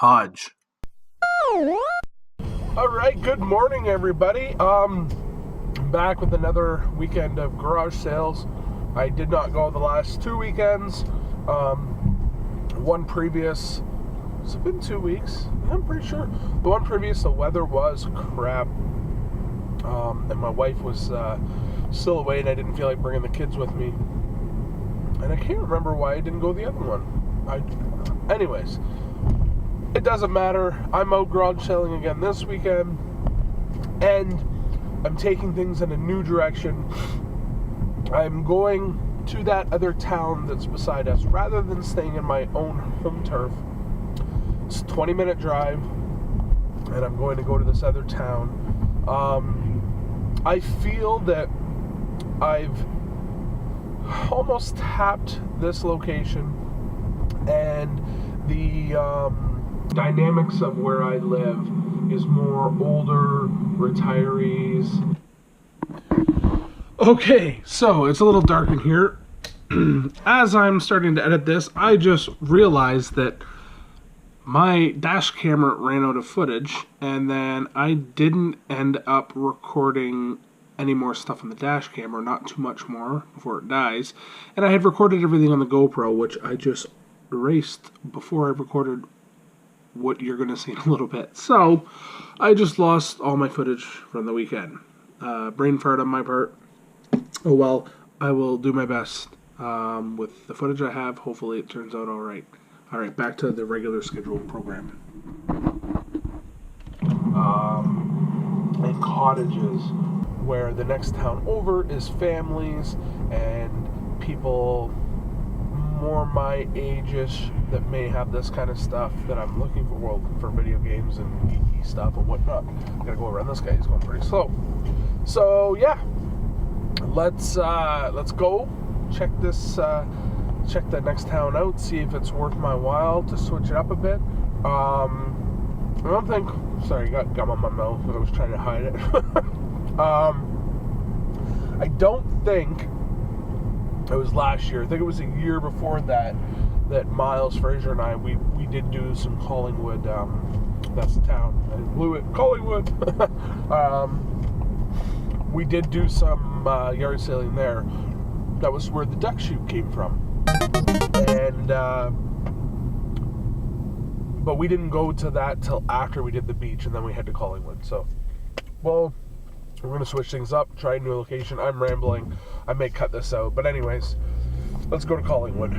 Hodge. Alright, good morning everybody. I'm back with another weekend of garage sales. I did not go the last 2 weekends. One previous, has it been 2 weeks? Yeah, I'm pretty sure. The one previous, the weather was crap. And my wife was still away and I didn't feel like bringing the kids with me. And I can't remember why I didn't go the other one. Anyways, it doesn't matter. I'm out garage selling again this weekend, and I'm taking things in a new direction. I'm going to that other town that's beside us rather than staying in my own home turf. It's a 20-minute drive, and I'm going to go to this other town. I feel that I've almost tapped this location, and the dynamics of where I live is more older retirees. Okay, so it's a little dark in here. As I'm starting to edit this, I just realized that my dash camera ran out of footage, and then I didn't end up recording any more stuff on the dash camera, not too much more before it dies. And I had recorded everything on the GoPro, which I just erased before I recorded what you're going to see in a little bit. So I just lost all my footage from the weekend. Brain fart on my part. Oh well, I will do my best with the footage I have. Hopefully it turns out alright. Alright, back to the regular scheduled program. And cottages, where the next town over is families and people more my age-ish that may have this kind of stuff that I'm looking for. Well, for video games and geeky stuff and whatnot. Gotta go around this guy, he's going pretty slow. So yeah, let's go check this check the next town out, see if it's worth my while to switch it up a bit. I don't think, sorry, got gum on my mouth, but I was trying to hide it. I don't think it was last year. I think it was a year before that Miles, Fraser, and I, we did do some Collingwood, that's the town, I blew it, Collingwood. We did do some yard sailing there. That was where the duck shoot came from. And, but we didn't go to that till after we did the beach, and then we head to Collingwood. So, well, we're going to switch things up, try a new location. I'm rambling. I may cut this out. But anyways, let's go to Collingwood.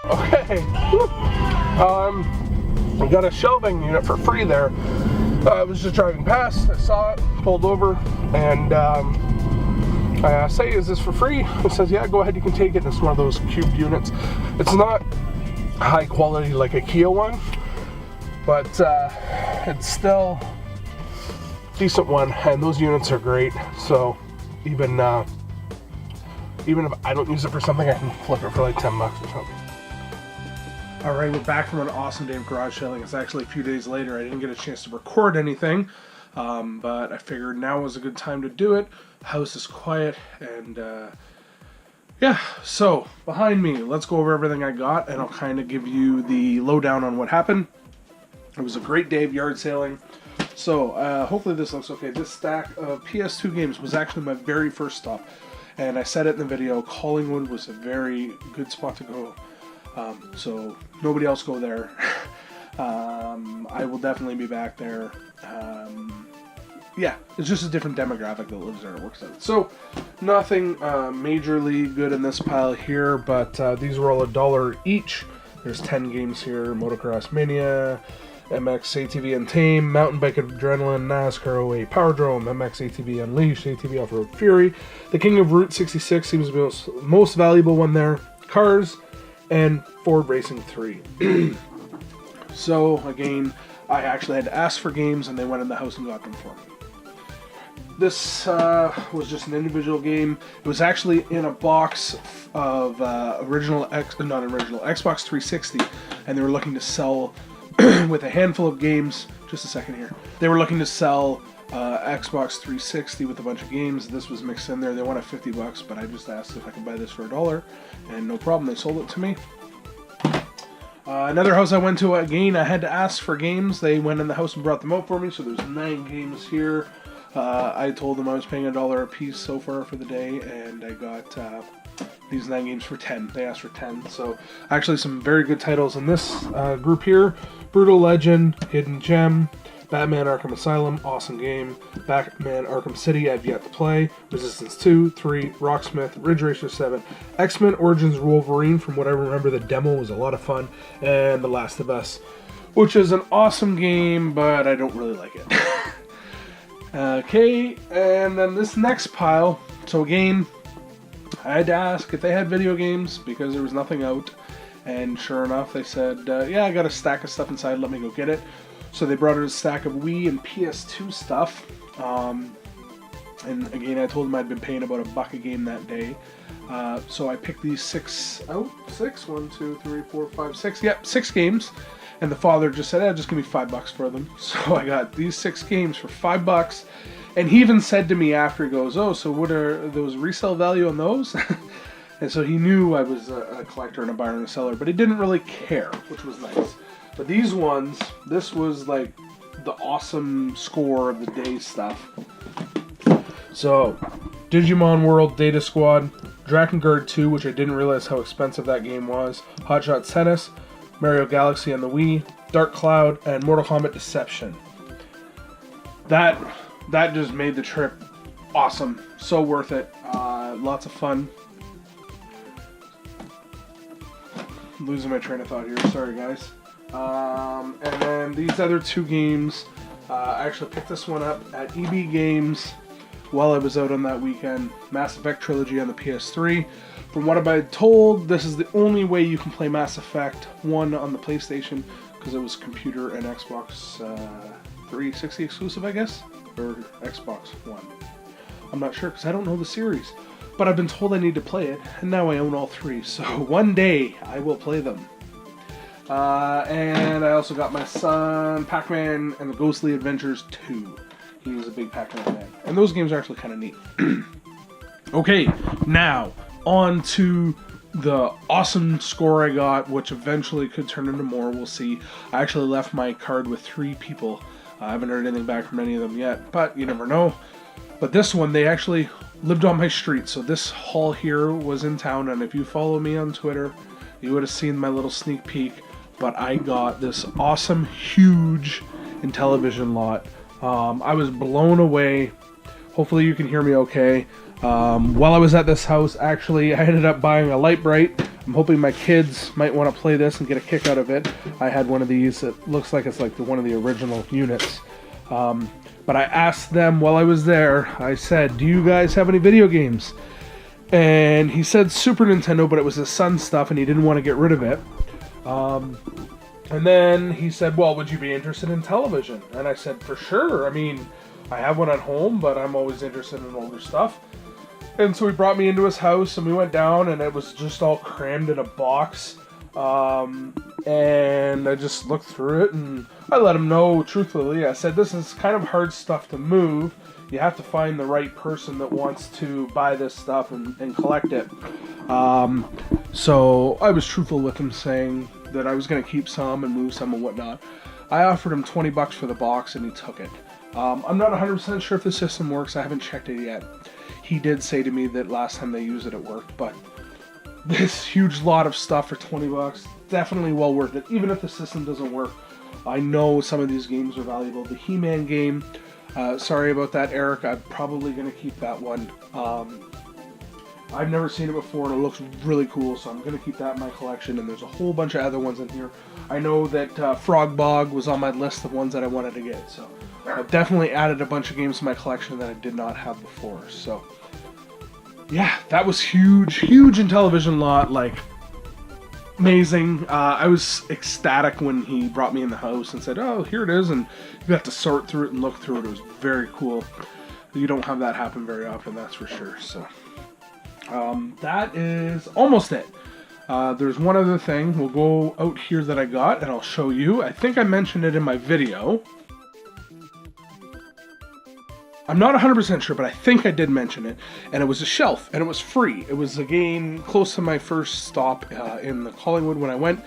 Okay. We got a shelving unit for free there. I was just driving past, I saw it, pulled over, and I say, is this for free? It says, yeah, go ahead, you can take it. It's one of those cubed units. It's not high quality like a Kia one, but it's still a decent one, and those units are great. So even if I don't use it for something, I can flip it for like $10 or something. Alright, we're back from an awesome day of garage selling. It's actually a few days later. I didn't get a chance to record anything, but I figured now was a good time to do it. The house is quiet, and yeah, so behind me, let's go over everything I got, and I'll kind of give you the lowdown on what happened. It was a great day of yard sailing. So hopefully this looks okay. This stack of PS2 games was actually my very first stop, and I said it in the video, Collingwood was a very good spot to go. So nobody else go there. I will definitely be back there. Yeah, it's just a different demographic that lives there. It works out. So nothing majorly good in this pile here, but these were all $1 each. There's 10 games here: Motocross Mania, MX ATV Untamed, Mountain Bike Adrenaline, NASCAR 08 Powerdrome, MX ATV Unleashed, ATV Off-Road Fury. The King of Route 66 seems to be the most valuable one there. Cars, and Ford Racing 3. So again, I actually had to ask for games, and they went in the house and got them for me. This was just an individual game. It was actually in a box of Xbox 360, and they were looking to sell with a handful of games. Just a second here. They were looking to sell Xbox 360 with a bunch of games. This was mixed in there. They wanted $50, but I just asked if I could buy this for $1, and no problem, they sold it to me. Another house I went to, again, I had to ask for games. They went in the house and brought them out for me, so there's 9 games here. I told them I was paying $1 a piece so far for the day, and I got these 9 games for 10. They asked for 10, so actually some very good titles in this group here. Brutal Legend, Hidden Gem, Batman Arkham Asylum, awesome game. Batman Arkham City, I've yet to play. Resistance 2, 3, Rocksmith, Ridge Racer 7, X-Men Origins Wolverine, from what I remember the demo was a lot of fun, and The Last of Us, which is an awesome game, but I don't really like it. Okay, and then this next pile, so again, I had to ask if they had video games because there was nothing out, and sure enough they said, yeah, I got a stack of stuff inside, let me go get it. So they brought out a stack of Wii and PS2 stuff, and again I told them I'd been paying about $1 a game that day, so I picked these 6 out, 6, 1, 2, 3, 4, 5, 6, yep, 6 games, and the father just said, just give me $5 for them. So I got these 6 games for $5, and he even said to me after, he goes, oh, so what are those resale value on those? And so he knew I was a collector and a buyer and a seller, but he didn't really care, which was nice. But these ones, this was like the awesome score of the day stuff. So, Digimon World Data Squad, Drakengard 2, which I didn't realize how expensive that game was, Hot Shot Tennis, Mario Galaxy on the Wii, Dark Cloud, and Mortal Kombat Deception. That just made the trip awesome. So worth it. Lots of fun. I'm losing my train of thought here. Sorry, guys. And then these other 2 games, I actually picked this one up at EB Games while I was out on that weekend. Mass Effect Trilogy on the PS3. From what I've been told, this is the only way you can play Mass Effect 1 on the PlayStation, because it was computer and Xbox 360 exclusive, I guess? Or Xbox One. I'm not sure, because I don't know the series. But I've been told I need to play it, and now I own all 3, so one day I will play them. And I also got my son Pac-Man and the Ghostly Adventures 2. He's a big Pac-Man fan. And those games are actually kind of neat. Okay, now on to the awesome score I got, which eventually could turn into more. We'll see. I actually left my card with 3 people. I haven't heard anything back from any of them yet, but you never know. But this one, they actually lived on my street. So this haul here was in town, and if you follow me on Twitter, you would have seen my little sneak peek. But I got this awesome, huge Intellivision lot. I was blown away. Hopefully you can hear me okay. While I was at this house, actually, I ended up buying a Light Bright. I'm hoping my kids might want to play this and get a kick out of it. I had one of these. It looks like it's like one of the original units. But I asked them while I was there, I said, do you guys have any video games? And he said Super Nintendo, but it was his son's stuff and he didn't want to get rid of it. And then he said, well, would you be interested in television? And I said, for sure. I mean, I have one at home, but I'm always interested in older stuff. And so he brought me into his house and we went down and it was just all crammed in a box. And I just looked through it and I let him know, truthfully, I said, this is kind of hard stuff to move. You have to find the right person that wants to buy this stuff and collect it. So I was truthful with him, saying that I was going to keep some and move some and whatnot. I offered him $20 for the box and he took it. I'm not 100% sure if the system works. I haven't checked it yet. He did say to me that last time they used it, it worked, but this huge lot of stuff for $20, definitely well worth it. Even if the system doesn't work, I know some of these games are valuable. The He-Man game, sorry about that, Eric. I'm probably going to keep that one. I've never seen it before and it looks really cool, so I'm going to keep that in my collection, and there's a whole bunch of other ones in here. I know that Frog Bog was on my list of ones that I wanted to get, so I've definitely added a bunch of games to my collection that I did not have before. So yeah, that was huge Intellivision lot, like amazing. I was ecstatic when he brought me in the house and said, oh, here it is, and you got to sort through it and look through it. It was very cool. You don't have that happen very often, that's for sure. So that is almost it. There's one other thing. We'll go out here that I got, and I'll show you. I think I mentioned it in my video. I'm not 100% sure, but I think I did mention it. And it was a shelf, and it was free. It was, again, close to my first stop in Collingwood when I went.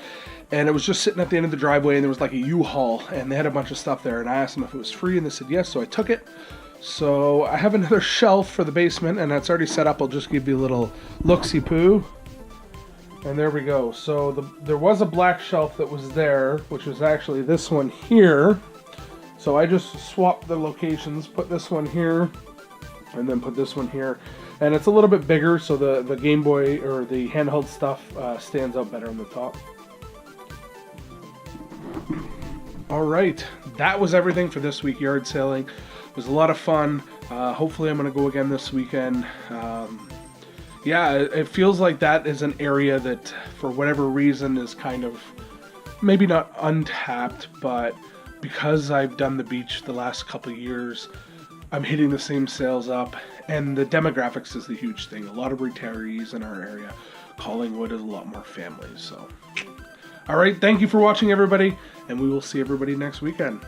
And it was just sitting at the end of the driveway, and there was like a U-Haul, and they had a bunch of stuff there. And I asked them if it was free, and they said yes, so I took it. So I have another shelf for the basement, and that's already set up. I'll just give you a little look-see-poo. And there we go. So there was a black shelf that was there, which was actually this one here. So I just swapped the locations, put this one here, and then put this one here. And it's a little bit bigger, so the Game Boy or the handheld stuff stands out better on the top. Alright, that was everything for this week yard sailing. It was a lot of fun. Hopefully I'm going to go again this weekend. Yeah, it feels like that is an area that, for whatever reason, is kind of maybe not untapped, but because I've done the beach the last couple of years, I'm hitting the same sales up, and the demographics is the huge thing. A lot of retirees in our area. Collingwood is a lot more families. So, all right, thank you for watching, everybody, and we will see everybody next weekend.